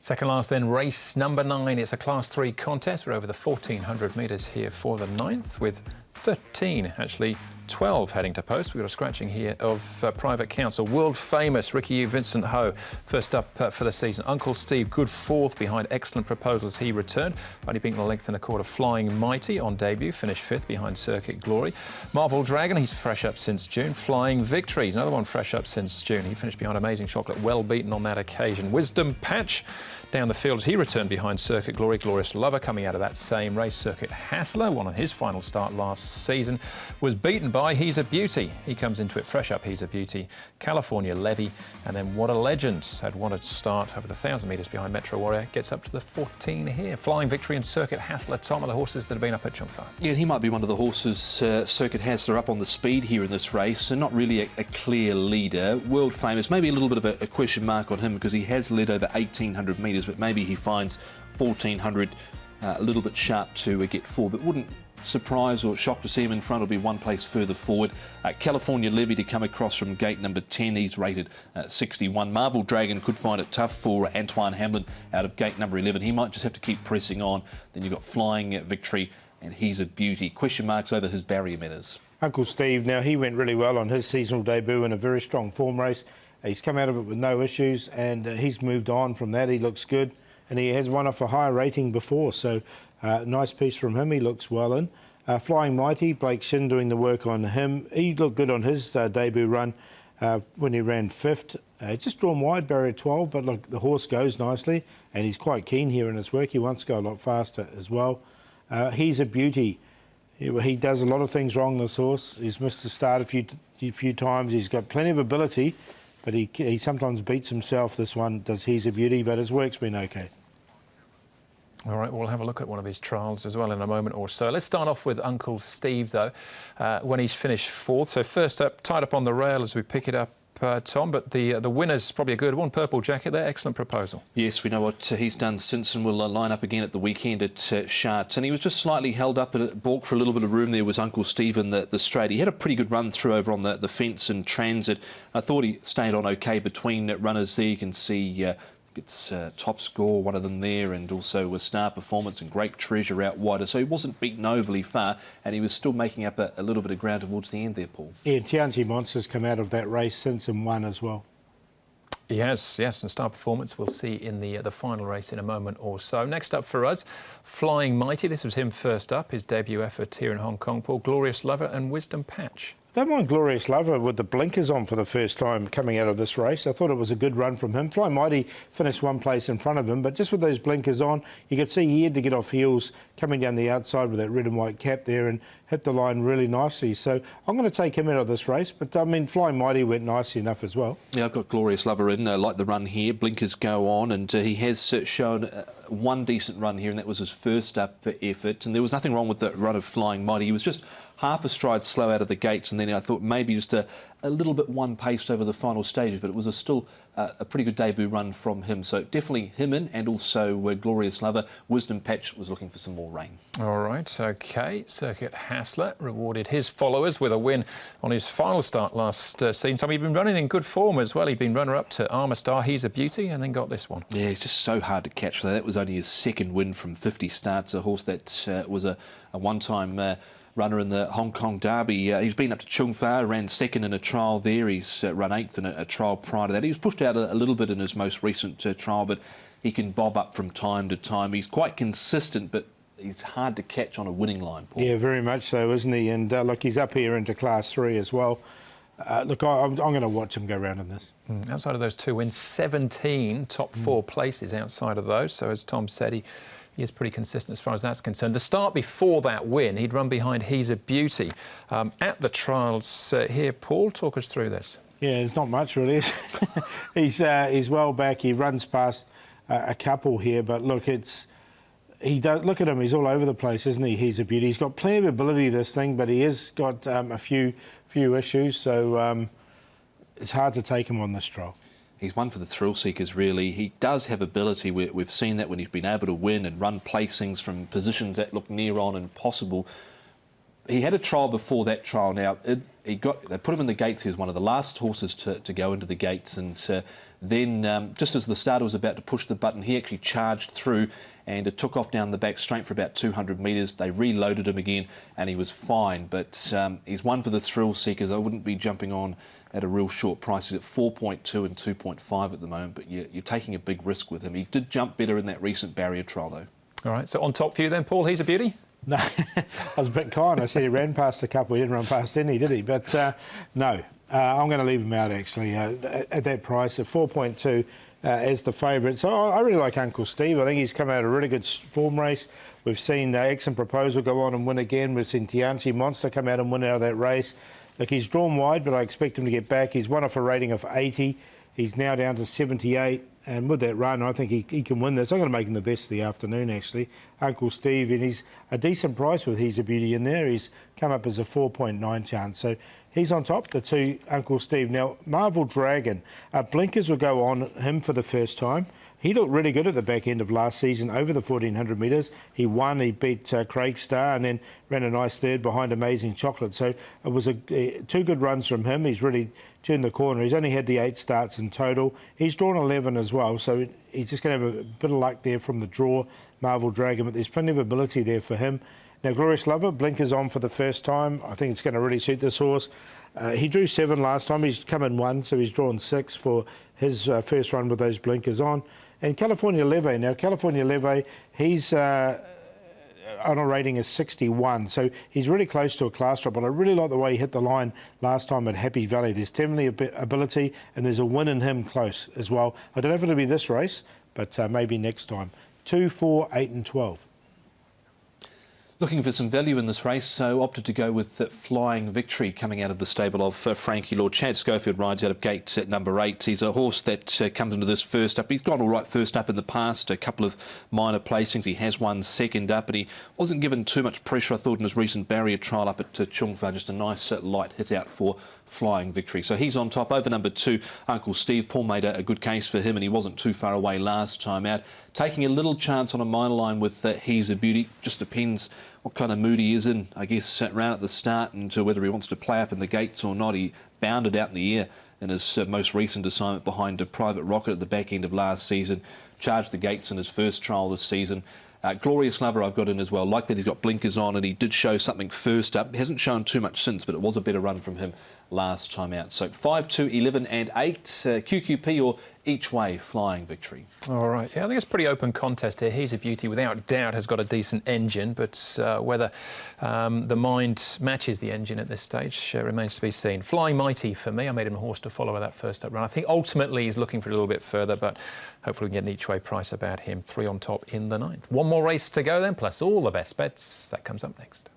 Second last then, race number 9. It's a Class 3 contest. We're over the 1,400 metres here for the 9th, with 12 heading to post. We've got a scratching here of Private Council. World famous Ricky Vincent Ho, first up for the season. Uncle Steve, good fourth behind excellent proposals. He returned, only beaten a length and a quarter. Flying Mighty on debut, finished 5th behind Circuit Glory. Marvel Dragon, he's fresh up since June. Flying Victory, another one fresh up since June. He finished behind Amazing Chocolate, well beaten on that occasion. Wisdom Patch down the field as he returned behind Circuit Glory. Glorious Lover coming out of that same race. Circuit Hassler, one on his final start last season, was beaten by He's a Beauty. He comes into it fresh up, He's a Beauty. California Levy, and then What a Legend had won a start over the 1,000 metres behind Metro Warrior. Gets up to the 14 here. Flying Victory and Circuit Hassler, Tom, are the horses that have been up at Chung Fa. Yeah, and he might be one of the horses. Circuit Hassler up on the speed here in this race, so not really a clear leader. World famous, maybe a little bit of a question mark on him because he has led over 1,800 metres, but maybe he finds 1,400 a little bit sharp to get forward, but wouldn't surprise or shock to see him in front. Will be one place further forward. California Levy to come across from gate number 10. He's rated 61. Marvel Dragon could find it tough for Antoine Hamlin out of gate number 11. He might just have to keep pressing on. Then you've got Flying Victory and He's a Beauty. Question marks over his barrier matters. Uncle Steve, now he went really well on his seasonal debut in a very strong form race. He's come out of it with no issues and he's moved on from that. He looks good and he has won off a higher rating before, so nice piece from him. He looks well in. Flying Mighty, Blake Shin doing the work on him. He looked good on his debut run when he ran 5th. Just drawn wide, barrier 12, but look, the horse goes nicely and he's quite keen here in his work. He wants to go a lot faster as well. He's a Beauty. He does a lot of things wrong, this horse. He's missed the start a few times. He's got plenty of ability, but he sometimes beats himself. This one does He's a Beauty, but his work's been okay. All right, we'll have a look at one of his trials as well in a moment or so. Let's start off with Uncle Steve, though, when he's finished 4th. So first up, tied up on the rail as we pick it up, Tom, but the winner's probably a good one. Purple Jacket there, excellent proposal. Yes, we know what he's done since and will line up again at the weekend at Sha Tin. He was just slightly held up at balk for a little bit of room. There was Uncle Steve in the straight. He had a pretty good run through over on the fence and transit. I thought he stayed on okay between runners there. You can see gets top score, one of them there, and also a star performance and Great Treasure out wider. So he wasn't beaten overly far, and he was still making up a little bit of ground towards the end there, Paul. Yeah, Tianchi Monster's come out of that race since and won as well. Yes, and star performance we'll see in the final race in a moment or so. Next up for us, Flying Mighty. This was him first up, his debut effort here in Hong Kong, Paul. Glorious Lover and Wisdom Patch. Don't mind Glorious Lover with the blinkers on for the first time coming out of this race. I thought it was a good run from him. Flying Mighty finished one place in front of him, but just with those blinkers on, you could see he had to get off heels coming down the outside with that red and white cap there and hit the line really nicely. So I'm going to take him out of this race, but I mean, Flying Mighty went nicely enough as well. Yeah, I've got Glorious Lover in, like the run here. Blinkers go on, and he has shown one decent run here, and that was his first up effort. And there was nothing wrong with the run of Flying Mighty. He was just half a stride slow out of the gates, and then I thought maybe just a little bit one-paced over the final stages, but it was still a pretty good debut run from him. So definitely him in, and also Glorious Lover. Wisdom Patch was looking for some more rain. All right, OK. Circuit Hassler rewarded his followers with a win on his final start last season. So he'd been running in good form as well. He'd been runner-up to Armour Star, He's a Beauty, and then got this one. Yeah, he's just so hard to catch. That was only his second win from 50 starts. A horse that was a one-time runner in the Hong Kong Derby. He's been up to Chung Fa, ran 2nd in a trial there. He's run 8th in a trial prior to that. He was pushed out a little bit in his most recent trial, but he can bob up from time to time. He's quite consistent, but he's hard to catch on a winning line, Paul. Yeah, very much so, isn't he? And look, he's up here into Class 3 as well. Look, I'm going to watch him go round in this. Outside of those 2 wins, 17 top 4 places outside of those. So as Tom said, he is pretty consistent as far as that's concerned. The start before that win, he'd run behind He's a Beauty. At the trials here, Paul, talk us through this. Yeah, there's not much really. He's well back. He runs past a couple here, but look, look at him. He's all over the place, isn't he? He's a Beauty. He's got plenty of ability, this thing, but he has got a few issues. So it's hard to take him on this trial. He's one for the thrill seekers, really. He does have ability. We've seen that when he's been able to win and run placings from positions that look near on impossible. He had a trial before that trial. Now, they put him in the gates. He was one of the last horses to go into the gates, and Then, just as the starter was about to push the button, he actually charged through and it took off down the back straight for about 200 metres. They reloaded him again and he was fine. But he's one for the thrill seekers. I wouldn't be jumping on at a real short price. He's at 4.2 and 2.5 at the moment, but you're taking a big risk with him. He did jump better in that recent barrier trial, though. All right, so on top for you then, Paul, he's a beauty? No, I was a bit kind. I said he ran past a couple. He didn't run past any, did he? But no, I'm going to leave him out, actually, at that price, at 4.2 as the favourite. So I really like Uncle Steve. I think he's come out of a really good form race. We've seen Excellent Proposal go on and win again. We've seen Tianchi Monster come out and win out of that race. Look, he's drawn wide, but I expect him to get back. He's won off a rating of 80. He's now down to 78. And with that run, I think he can win this. I'm going to make him the best of the afternoon, actually. Uncle Steve, and he's a decent price with He's a Beauty in there. He's come up as a 4.9 chance. So he's on top, the two Uncle Steve. Now, Marvel Dragon, blinkers will go on him for the first time. He looked really good at the back end of last season over the 1400 metres. He won, he beat Craig Starr and then ran a nice third behind Amazing Chocolate. So it was two good runs from him. He's really turned the corner. He's only had the 8 starts in total. He's drawn 11 as well, so he's just going to have a bit of luck there from the draw, Marvel Dragon, but there's plenty of ability there for him. Now, Glorious Lover, blinkers on for the first time. I think it's going to really suit this horse. He drew 7 last time. He's come in 1, so he's drawn 6 for his first run with those blinkers on. And California Leve. Now, California Leve, he's on a rating of 61, so he's really close to a class drop, but I really like the way he hit the line last time at Happy Valley. There's definitely ability, and there's a win in him close as well. I don't know if it'll be this race, but maybe next time. 2, 4, 8 and 12. Looking for some value in this race, so opted to go with Flying Victory coming out of the stable of Frankie Lord. Chad Schofield rides out of gate at number 8. He's a horse that comes into this first up. He's gone all right first up in the past, a couple of minor placings. He has won second up, and he wasn't given too much pressure, I thought, in his recent barrier trial up at Chung Fa. Just a nice light hit out for Flying Victory. So he's on top. Over number 2, Uncle Steve. Paul made a good case for him, and he wasn't too far away last time out. Taking a little chance on a minor line with He's a Beauty. Just depends what kind of mood he is in, I guess, around at the start, and whether he wants to play up in the gates or not. He bounded out in the air in his most recent assignment behind a Private Rocket at the back end of last season. Charged the gates in his first trial this season. Glorious Lover I've got in as well. Like that he's got blinkers on, and he did show something first up. He hasn't shown too much since, but it was a better run from him last time out. So 5, 2, 11 and 8. QQP or each way Flying Victory. All right. Yeah, I think it's a pretty open contest here. He's a Beauty, without doubt, has got a decent engine, but whether the mind matches the engine at this stage remains to be seen. Flying Mighty for me. I made him a horse to follow with that first up run. I think ultimately he's looking for a little bit further, but hopefully we can get an each way price about him. 3 on top in the 9th. One more race to go then, plus all the best bets. That comes up next.